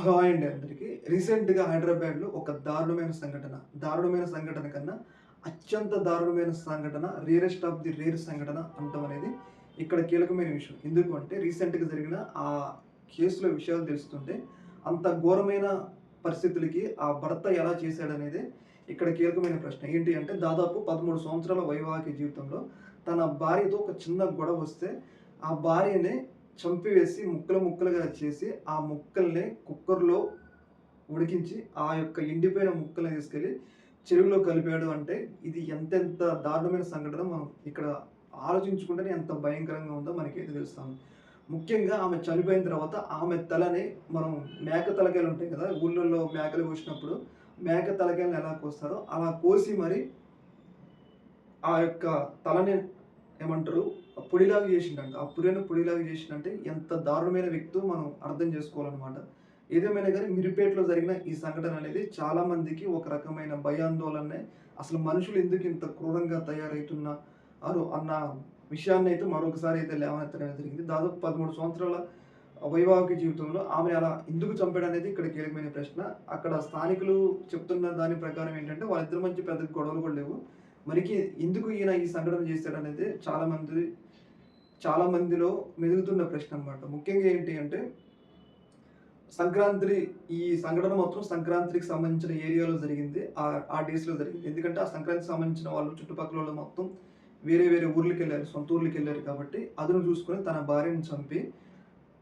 Hello అండి అందరికీ. రీసెంట్‌గా హైదరాబాద్‌లో ఒక దారుణమైన సంఘటన కన్నా అత్యంత దారుణమైన సంఘటన, రేరెస్ట్ ఆఫ్ ది రేర్ సంఘటన అనటం అనేది ఇక్కడ కీలకమైన విషయం. ఎందుకు అంటే రీసెంట్‌గా జరిగిన ఆ కేసులో విషయాలు తెలుస్తుంటే అంత ఘోరమైన పరిస్థితులకి ఆ భర్త ఎలా చేశాడనేదే ఇక్కడ కీలకమైన ప్రశ్న. ఏంటి అంటే దాదాపు 13 సంవత్సరాల వైవాహిక జీవితంలో తన భార్యతో ఒక చిన్న గొడవొస్తే ఆ భార్యని చంపివేసి ముక్కలు ముక్కలుగా చేసి, ఆ ముక్కల్ని కుక్కర్‌లో ఉడికించి, ఆ యొక్క ఎండిపోయిన ముక్కల్ని తీసుకెళ్ళి చెరువులో కలిపాడు అంటే, ఇది ఎంతెంత దారుణమైన సంఘటన మనం ఇక్కడ ఆలోచించుకుంటేనే ఎంత భయంకరంగా ఉందో మనకైతే తెలుస్తుంది. ముఖ్యంగా ఆమె చనిపోయిన తర్వాత ఆమె తలని మనం మేక తలకాయలు ఉంటాయి కదా! ఊర్లలో మేకలు కోసినప్పుడు మేక తలకాయలను ఎలా కోస్తారో అలా కోసి మరి ఆ యొక్క తలని ఏమంటారు పొడిలాగా చేసిండంట. ఆ పుర్రెను పొడిలాగా చేసిండంటే ఎంత దారుణమైన వ్యక్తో మనం అర్థం చేసుకోవాలనమాట. ఏదేమైనా గానీ మిర్యాపేటలో జరిగిన ఈ సంఘటన అనేది చాలా మందికి ఒక రకమైన భయాందోళననే. అసలు మనుషులు ఎందుకు ఇంత క్రూరంగా తయారైతున్నారు అన్న విషయాన్నయితే మరొకసారి అయితే లేవనెత్తడం జరిగింది. దాదాపు 13 సంవత్సరాల వైవాహిక జీవితంలో ఆమెని అలా ఎందుకు చంపాడనేది ఇక్కడ కీలకమైన ప్రశ్న. అక్కడ స్థానికులు చెప్తున్న దాని ప్రకారం ఏంటంటే వాళ్ళిద్దరి మధ్య పెద్ద గొడవలు కూడా లేవు. మరికి ఎందుకు ఈయన ఈ సంఘటన చేశాడనేది చాలా మందిలో మెదులుతున్న ప్రశ్న అనమాట. ముఖ్యంగా ఏంటి అంటే సంక్రాంతి ఈ సంఘటన మాత్రం సంక్రాంతికి సంబంధించిన ఏరియాలో జరిగింది. ఆ డేస్‌లో జరిగింది. ఎందుకంటే ఆ సంక్రాంతికి సంబంధించిన వాళ్ళు చుట్టుపక్కలోళ్ళు మొత్తం వేరే వేరే ఊర్లకెళ్లారు. సొంత ఊర్లకెళ్లారు కాబట్టి అదును చూసుకొని తన భార్యని చంపి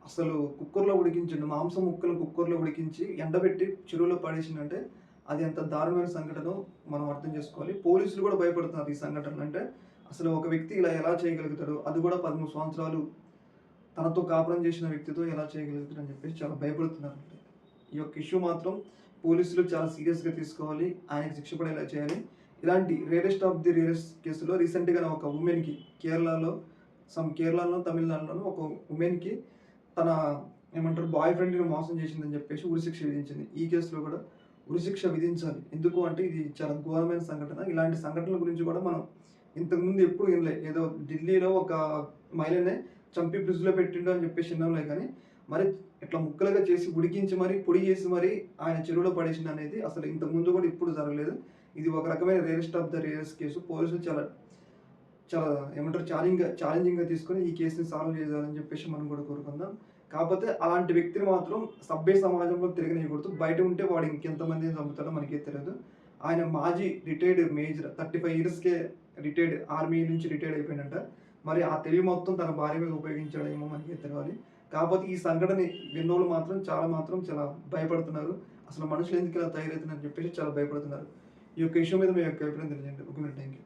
అసలు కుక్కర్‌లో ఉడికించిండు. మాంసం ముక్కలు కుక్కర్‌లో ఉడికించి ఎండబెట్టి చెరువులో పడేసిండంటే అది ఎంత దారుణమైన సంఘటనో మనం అర్థం చేసుకోవాలి. పోలీసులు కూడా భయపడుతున్నారు ఈ సంఘటనలు. అంటే అసలు ఒక వ్యక్తి ఇలా ఎలా చేయగలుగుతాడు? అది కూడా 13 సంవత్సరాలు తనతో కాపురం చేసిన వ్యక్తితో ఎలా చేయగలుగుతాడని చెప్పేసి చాలా భయపడుతున్నారండి. ఈ యొక్క ఇష్యూ మాత్రం పోలీసులు చాలా సీరియస్‌గా తీసుకోవాలి. ఆయనకి శిక్ష పడేలా చేయాలి. ఇలాంటి రేరెస్ట్ ఆఫ్ ది రేరెస్ట్ కేసులో రీసెంట్‌గానే ఒక వుమెన్‌కి కేరళలో తమిళనాడులోనో ఒక వుమెన్‌కి తన బాయ్ ఫ్రెండ్‌ని మోసం చేసిందని చెప్పేసి ఉరిశిక్ష విధించింది. ఈ కేసులో కూడా ఉరిశిక్ష విధించాలి. ఎందుకు అంటే ఇది చాలా ఘోరమైన సంఘటన. ఇలాంటి సంఘటనల గురించి కూడా మనం ఇంతకుముందు ఎప్పుడు వినలే. ఏదో ఢిల్లీలో ఒక మహిళని చంపి ఫ్రిడ్జ్‌లో పెట్టిండు అని చెప్పేసి విన్నాంలే కానీ, మరి ఇట్లా ముక్కలుగా చేసి ఉడికించి మరి పొడి చేసి మరి ఆయన చెరువులో పడేసిండనేది అసలు ఇంతకు ముందు కూడా ఎప్పుడు జరగలేదు. ఇది ఒక రకమైన rarest of the rarest case. పోలీసులు చాలా చాలా ఛాలెంజింగ్‌గా తీసుకొని ఈ కేస్‌ని సాల్వ్ చేయాలని చెప్పేసి మనం కూడా కోరుకుందాం. కాపోతే అలాంటి వ్యక్తిని మాత్రం సభ్య సమాజంలో తిరగనీయకూడదు. బయట ఉంటే వాడు ఇంకెంతమందిని చంపుతాడో మనకే తెలీదు. ఆయన మాజీ రిటైర్డ్ మేజర్ 35 ఇయర్స్‌కే ఆర్మీ నుంచి రిటైర్డ్ అయిపోయిండంట. మరి ఆ తెలివి మొత్తం తన భార్య మీద ఉపయోగించాడేమో మనకే తెలవాలి. కాపోతే ఈ సంఘటన విన్నోళ్ళు మాత్రం చాలా భయపడుతున్నారు. అసలు మనుషులు ఎందుకు ఇలా తయారవుతున్నారని చెప్పేసి చాలా భయపడుతున్నారు. ఈ యొక్క ఇష్యూ మీద మీ యొక్క అభిప్రాయం తెలియజేయండి. ఓకే. Thank you.